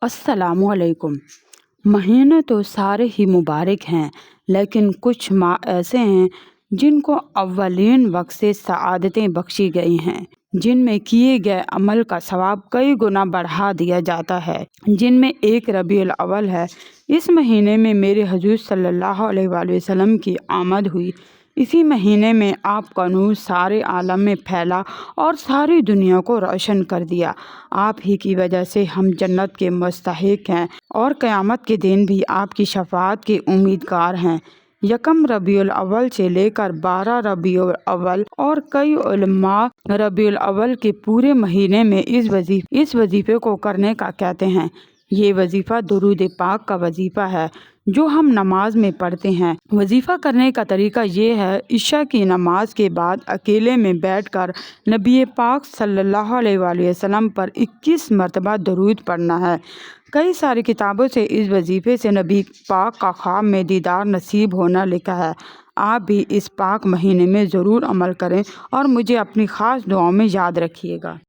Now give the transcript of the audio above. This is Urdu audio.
السلام علیکم۔ مہینے تو سارے ہی مبارک ہیں، لیکن کچھ ماہ ایسے ہیں جن کو اولین وقت سے سعادتیں بخشی گئی ہیں، جن میں کیے گئے عمل کا ثواب کئی گنا بڑھا دیا جاتا ہے، جن میں ایک ربیع الاول ہے۔ اس مہینے میں میرے حضور صلی اللہ علیہ وآلہ وسلم کی آمد ہوئی۔ اسی مہینے میں آپ کا نور سارے عالم میں پھیلا اور ساری دنیا کو روشن کر دیا۔ آپ ہی کی وجہ سے ہم جنت کے مستحق ہیں اور قیامت کے دن بھی آپ کی شفاعت کے امیدگار ہیں۔ یکم ربیع الاول سے لے کر 12 ربیع الاول اور کئی علماء ربیع الاول کے پورے مہینے میں اس وظیفے کو کرنے کا کہتے ہیں۔ یہ وظیفہ درود پاک کا وظیفہ ہے جو ہم نماز میں پڑھتے ہیں۔ وظیفہ کرنے کا طریقہ یہ ہے: عشاء کی نماز کے بعد اکیلے میں بیٹھ کر نبی پاک صلی اللہ علیہ وآلہ وسلم پر 21 مرتبہ درود پڑھنا ہے۔ کئی ساری کتابوں سے اس وظیفے سے نبی پاک کا خواب میں دیدار نصیب ہونا لکھا ہے۔ آپ بھی اس پاک مہینے میں ضرور عمل کریں اور مجھے اپنی خاص دعاؤں میں یاد رکھیے گا۔